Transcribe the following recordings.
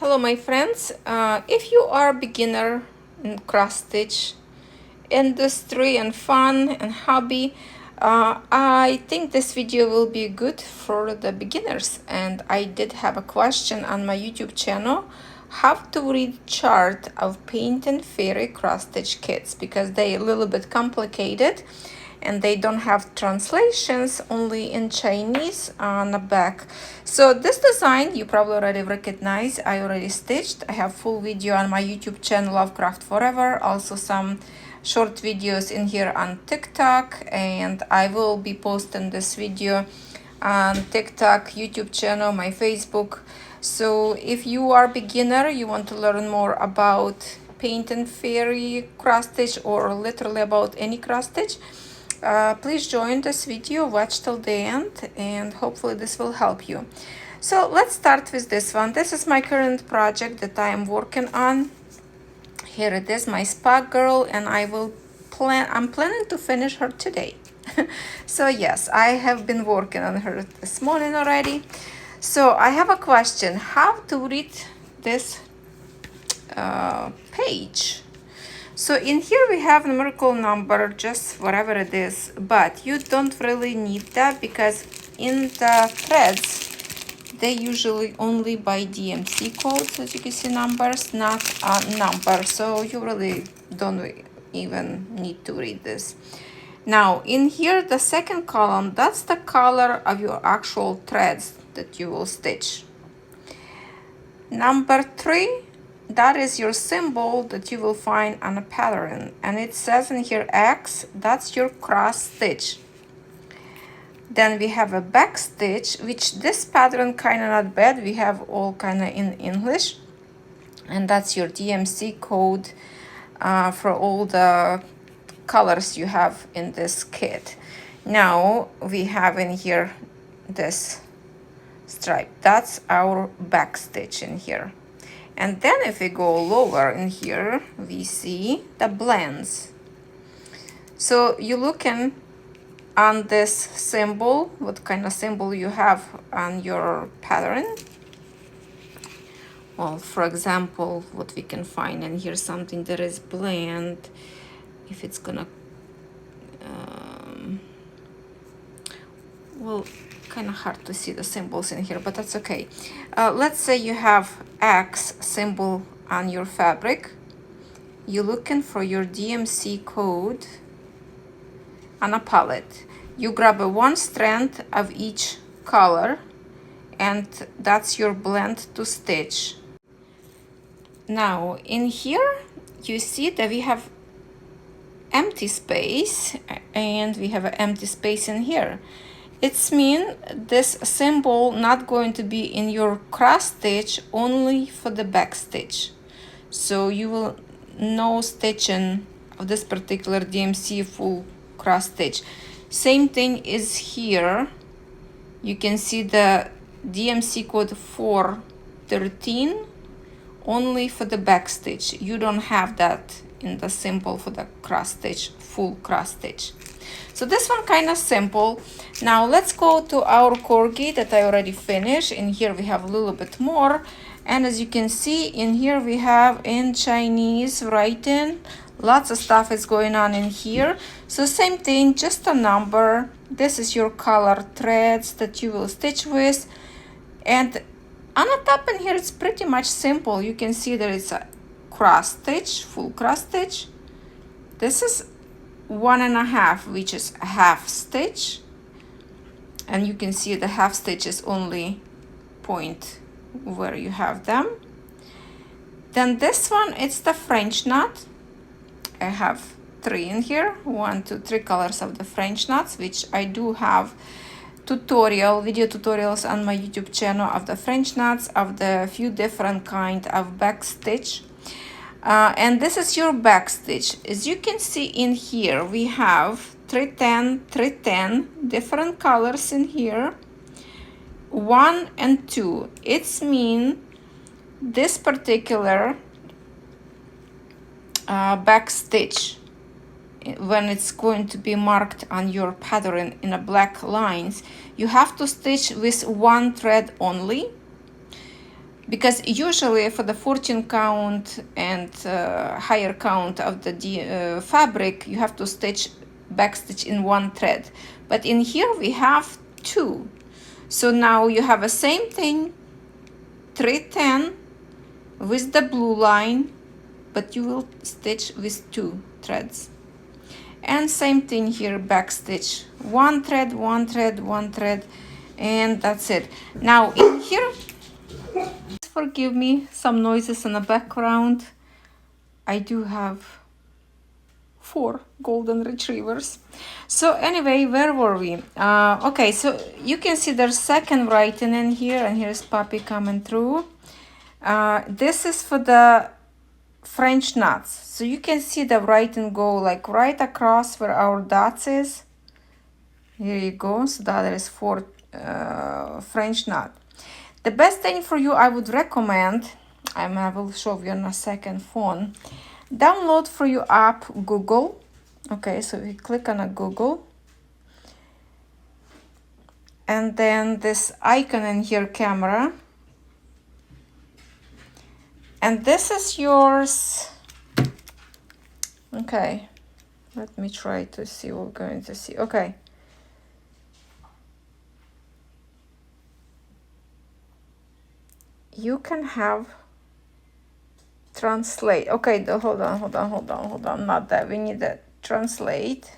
Hello my friends, if you are a beginner in cross stitch industry and fun and hobby, I think this video will be good for the beginners. And I did have a question on my YouTube channel, how to read chart of Paint and Fairy cross stitch kits, because they a little bit complicated and they don't have translations, only in Chinese on the back. So this design you probably already recognize. I already stitched. I have full video on my YouTube channel Lovecraft Forever, also some short videos in here on TikTok, and I will be posting this video on TikTok, YouTube channel, my Facebook. So if you are a beginner, you want to learn more about Paint and Fairy cross stitch, or literally about any cross stitch, please join this video, watch till the end, and hopefully this will help you. So let's start with this one. This is my current project that I am working on. Here it is, my spa girl, and I'm planning to finish her today. So yes, I have been working on her this morning already. So I have a question, how to read this page. So in here we have numerical number, just whatever it is, but you don't really need that because in the threads they usually only by DMC codes, as you can see, numbers, not a number, so you really don't even need to read this. Now in here, the second column, that's the color of your actual threads that you will stitch. Number 3, that is your symbol that you will find on a pattern, and it says in here X, that's your cross stitch. Then we have a back stitch, which this pattern kind of not bad, we have all kind of in English, and that's your DMC code for all the colors you have in this kit. Now we have in here this stripe, that's our back stitch in here. And then if we go lower in here, we see the blends. So you looking on this symbol, what kind of symbol you have on your pattern. Well, for example, what we can find in here, something that is blend, if it's gonna, well, kind of hard to see the symbols in here, but that's okay. Let's say you have X symbol on your fabric. You're looking for your DMC code on a palette. You grab one strand of each color, and that's your blend to stitch. Now in here you see that we have empty space, and we have an empty space in here. It's mean this symbol not going to be in your cross stitch, only for the back stitch. So you will no stitching of this particular DMC full cross stitch. Same thing is here. You can see the DMC code 413 only for the back stitch. You don't have that in the symbol for the cross stitch, full cross stitch. So this one kind of simple. Now let's go to our corgi that I already finished. In here we have a little bit more, and as you can see in here we have in Chinese writing, lots of stuff is going on in here. So same thing, just a number. This is your color threads that you will stitch with, and on the top in here it's pretty much simple. You can see that it's a cross stitch, full cross stitch. This is 1.5, which is a half stitch, and you can see the half stitch is only point where you have them. Then this one, it's the French knot. I have 3 in here, 1, 2, 3 colors of the French knots, which I do have video tutorials on my YouTube channel of the French knots, of the few different kind of back stitch. And this is your back stitch. As you can see in here, we have 310, 310 different colors in here, 1 and 2. It's mean this particular back stitch, when it's going to be marked on your pattern in a black lines, you have to stitch with 1 thread only. because usually for the 14 count and higher count of the fabric, you have to stitch backstitch in one thread, but in here we have two. So now you have the same thing, 310 with the blue line, but you will stitch with two threads. And same thing here, backstitch, one thread, one thread, one thread, and that's it. Now in here, forgive me, some noises in the background. I do have 4 golden retrievers. So anyway, where were we? Okay, so you can see there's second writing in here, and here's Puppy coming through. This is for the French knots. So you can see the writing go like right across where our dots is. Here you go. So that is for French knot. The best thing for you, I would recommend, I will show you on a second phone, download for your app Google. Okay, so we click on a Google, and then this icon in here, camera, and this is yours. Okay, let me try to see what we're going to see. Okay, you can have translate. Okay, hold on, not that, we need that translate.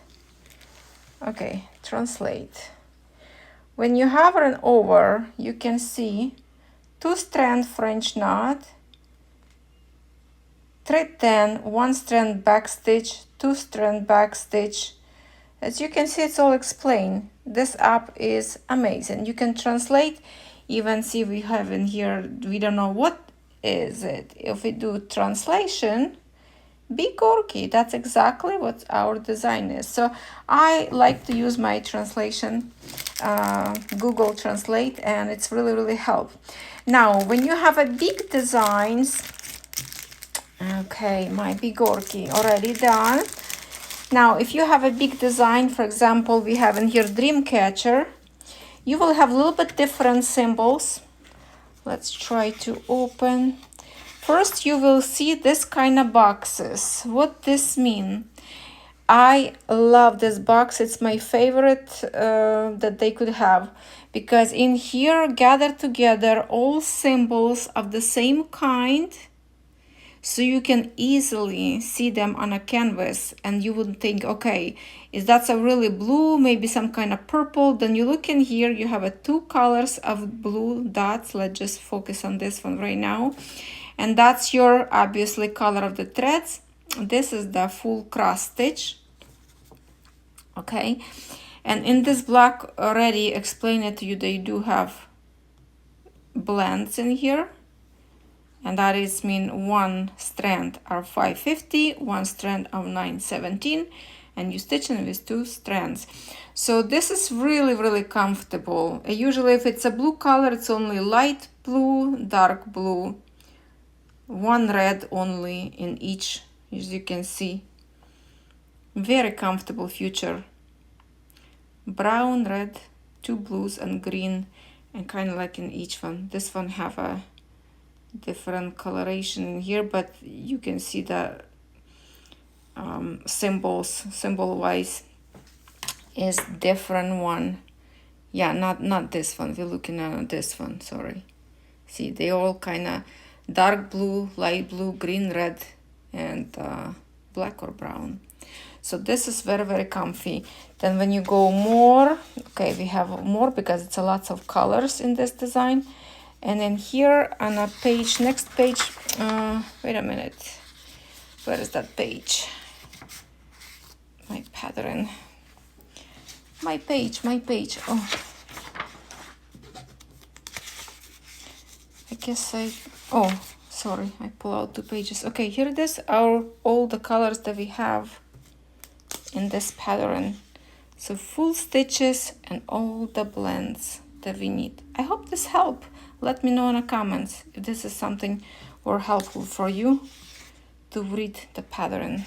Okay, translate. When you hover it over, you can see 2-strand French knot, 310, 1-strand backstitch, 2-strand backstitch. As you can see, it's all explained. This app is amazing. You can translate, even see we have in here, we don't know what is it. If we do translation, be corgi, that's exactly what our design is. So I like to use my translation, Google Translate, and it's really help. Now when you have a big designs, okay, my big corgi already done. Now if you have a big design, for example, we have in here dreamcatcher, you will have a little bit different symbols. Let's try to open. First, you will see this kind of boxes. What this mean? I love this box. It's my favorite that they could have, because in here gathered together all symbols of the same kind, so you can easily see them on a canvas, and you would think, okay, is that a really blue, maybe some kind of purple? Then you look in here, you have 2 colors of blue dots. Let's just focus on this one right now. And that's your, obviously, color of the threads. This is the full cross stitch. Okay. And in this block, already explained it to you, they do have blends in here. And that is mean 1 strand are 550, 1 strand of 917, and you stitch in with 2 strands. So this is really comfortable. Usually if it's a blue color, it's only light blue, dark blue, 1 red only in each, as you can see. Very comfortable feature. Brown, red, 2 blues and green, and kind of like in each one. This one have a different coloration in here, but you can see the symbol wise is different one. Yeah, not this one, we're looking at this one, sorry. See, they all kind of dark blue, light blue, green, red, and black or brown. So this is very comfy. Then when you go more, okay, we have more because it's a lots of colors in this design. And then here on a page, next page, wait a minute, where is that page? My pattern, my page, oh. I guess oh, sorry, I pull out 2 pages. Okay, here it is, all the colors that we have in this pattern. So full stitches and all the blends that we need. I hope this helped. Let me know in the comments if this is something or helpful for you to read the pattern.